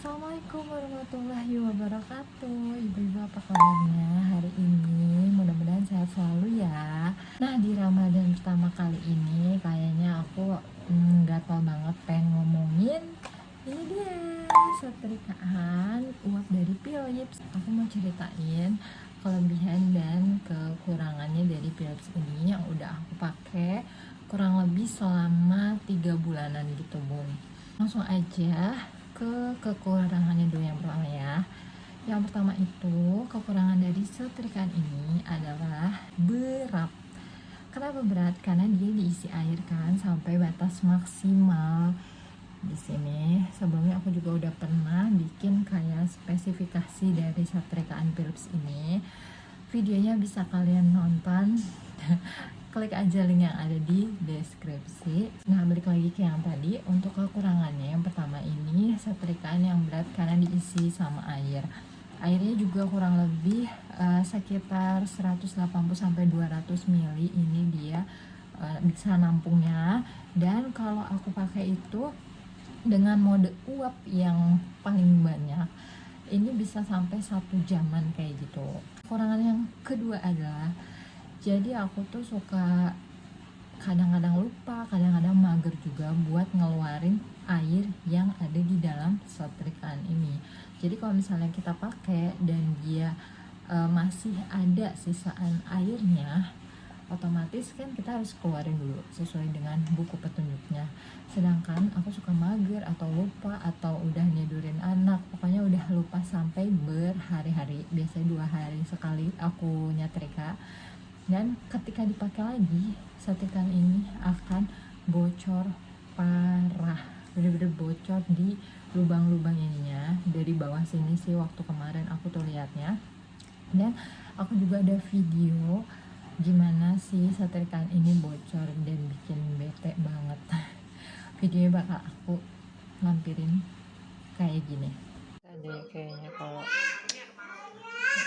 Assalamualaikum warahmatullahi wabarakatuh. Ibu-ibu apa kabarnya hari ini? Mudah-mudahan sehat selalu ya. Nah, di Ramadan pertama kali ini kayaknya aku gatal banget pengen ngomongin ini dia, setrikaan uap dari Philips. Aku mau ceritain kelebihan dan kekurangannya dari Philips ini yang udah aku pakai kurang lebih selama 3 bulanan gitu, Bun. Langsung aja ke kekurangannya dulu yang pertama ya. Yang pertama itu, kekurangan dari setrikaan ini adalah berat. Kenapa berat? Karena dia diisi air kan sampai batas maksimal. Di sini sebelumnya aku juga udah pernah bikin kayak spesifikasi dari setrikaan Philips ini. Videonya bisa kalian nonton. Klik aja link yang ada di deskripsi. Nah, balik lagi ke yang tadi. Untuk kekurangannya, yang pertama ini setrikaan yang berat karena diisi sama air. Airnya juga kurang lebih sekitar 180-200 ml ini dia bisa nampungnya. Dan kalau aku pakai itu dengan mode uap yang paling banyak, ini bisa sampai 1 jaman kayak gitu. Kekurangan yang kedua adalah, jadi aku tuh suka kadang-kadang lupa, kadang-kadang mager juga buat ngeluarin air yang ada di dalam setrikaan ini. Jadi kalau misalnya kita pakai dan dia masih ada sisaan airnya, otomatis kan kita harus keluarin dulu sesuai dengan buku petunjuknya. Sedangkan aku suka mager atau lupa atau udah nyedurin anak, pokoknya udah lupa sampai berhari-hari, biasanya 2 hari sekali aku nyetrika. Dan ketika dipakai lagi, setrikaan ini akan bocor parah, bener-bener bocor di lubang-lubang ininya. Dari bawah sini sih waktu kemarin aku tuh liatnya. Dan aku juga ada video gimana sih setrikaan ini bocor dan bikin bete banget. Videonya bakal aku lampirin kayak gini. Tadi kayaknya kalau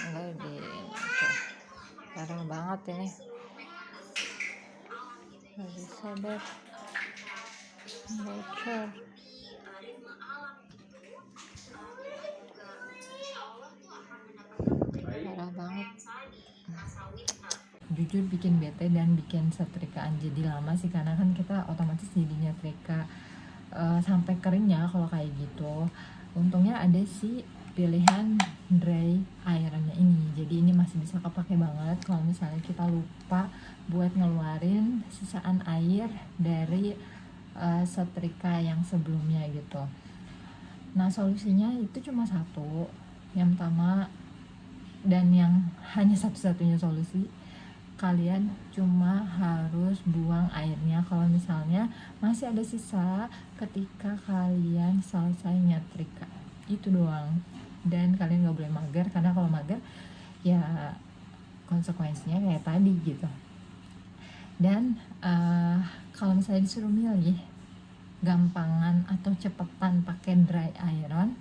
enggak di parah banget ini, nggak bisa deh, bocor. Parah banget, jujur bikin bete dan bikin setrikaan jadi lama sih, karena kan kita otomatis jadi nyetrika sampai kering ya kalau kayak gitu. Untungnya ada sih pilihan dry ironnya ini, jadi ini masih bisa kepake banget kalau misalnya kita lupa buat ngeluarin sisaan air dari setrika yang sebelumnya gitu. Nah, solusinya itu cuma satu. Yang pertama dan yang hanya satu-satunya solusi, kalian cuma harus buang airnya kalau misalnya masih ada sisa ketika kalian selesai nyetrika. Itu doang. Dan kalian gak boleh mager, karena kalau mager ya konsekuensinya kayak tadi gitu. Dan kalau misalnya disuruh milih gampangan atau cepetan pakai dry iron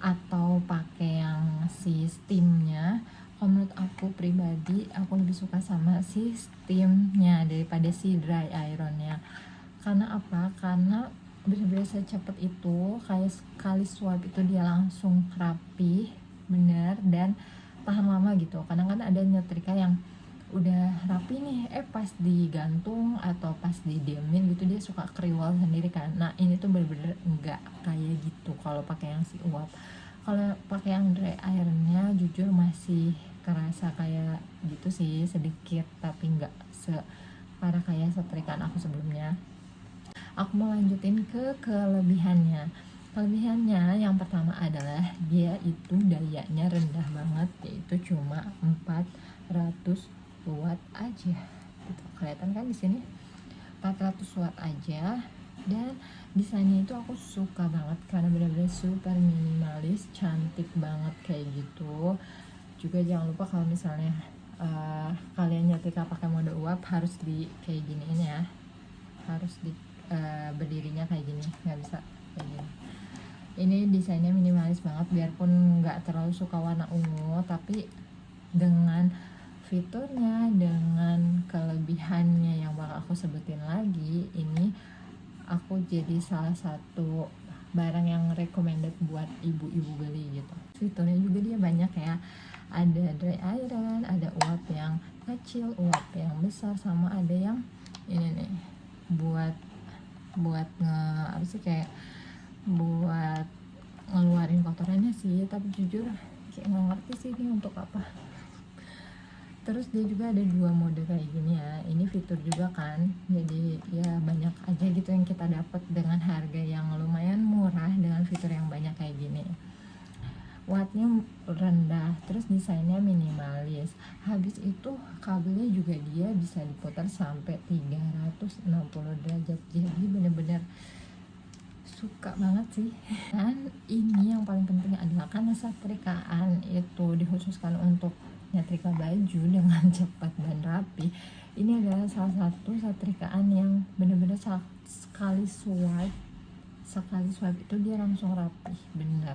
atau pakai yang si steamnya, kalau menurut aku pribadi aku lebih suka sama si steamnya daripada si dry ironnya. Karena apa? Karena bener-bener secepat itu, kayak sekali swab itu dia langsung rapi bener dan tahan lama gitu. Kadang-kadang ada nyetrika yang udah rapi nih, pas digantung atau pas didiemin gitu dia suka kriwal sendiri kan. Nah, ini tuh bener-bener enggak kayak gitu kalau pakai yang si uap. Kalau pakai yang dry ironnya jujur masih kerasa kayak gitu sih sedikit, tapi enggak separah kayak setrikaan aku sebelumnya. Aku mau lanjutin ke kelebihannya. Kelebihannya yang pertama adalah dia itu dayanya rendah banget, yaitu cuma 400 watt aja gitu. Kelihatan kan di sini 400 watt aja. Dan desainnya itu aku suka banget karena benar-benar super minimalis, cantik banget kayak gitu. Juga jangan lupa kalau misalnya kalian nyetrika pakai mode uap harus di kayak giniin ya, harus di berdirinya kayak gini, nggak bisa kayak gini. Ini desainnya minimalis banget, biarpun nggak terlalu suka warna ungu, tapi dengan fiturnya, dengan kelebihannya yang bakal aku sebutin lagi, ini aku jadi salah satu barang yang recommended buat ibu-ibu beli gitu. Fiturnya juga dia banyak ya, ada dry iron, ada uap yang kecil, uap yang besar, sama ada yang ini nih buat apa sih, kayak buat ngeluarin kotorannya sih, tapi jujur kayak nggak ngerti sih ini untuk apa. Terus dia juga ada 2 mode kayak gini ya, ini fitur juga kan, jadi ya banyak aja gitu yang kita dapat dengan harga yang lumayan murah dengan fitur yang banyak kayak gini. Wattnya rendah, terus desainnya minimalis, habis itu kabelnya juga dia bisa diputar sampai 360 derajat, jadi bener-bener suka banget sih. Dan ini yang paling penting adalah karena setrikaan itu dikhususkan untuk nyetrika baju dengan cepat dan rapi. Ini adalah salah satu setrikaan yang bener-bener sekali swipe itu dia langsung rapi, bener,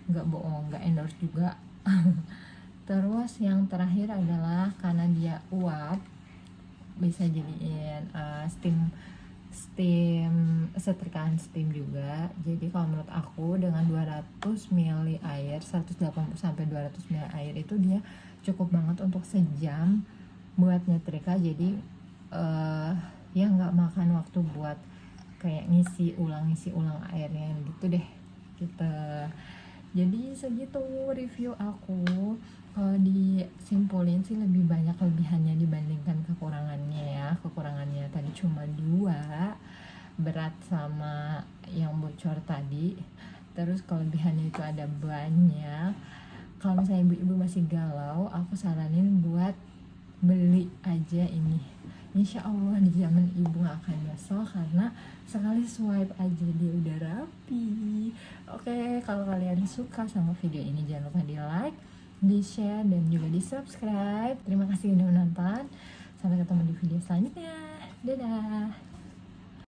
nggak bohong, nggak endorse juga. Terus yang terakhir adalah karena dia uap, bisa jadiin setrikaan steam juga. Jadi kalau menurut aku dengan 200 ml air, 180 sampai 200 ml air itu dia cukup banget untuk sejam buat nyetrika. Jadi ya nggak makan waktu buat kayak ngisi ulang airnya gitu deh gitu. Jadi segitu review aku. Kalau disimpulin sih lebih banyak kelebihannya dibandingkan kekurangannya ya. Kekurangannya tadi cuma 2, berat sama yang bocor tadi. Terus kelebihannya itu ada banyak. Kalau misalnya ibu-ibu masih galau, aku saranin buat beli aja ini. Insya Allah di zaman ibu gak akan nyesel, karena sekali swipe aja dia udah rapi. Oke, kalau kalian suka sama video ini jangan lupa di like, di share, dan juga di subscribe. Terima kasih udah menonton. Sampai ketemu di video selanjutnya. Dadah.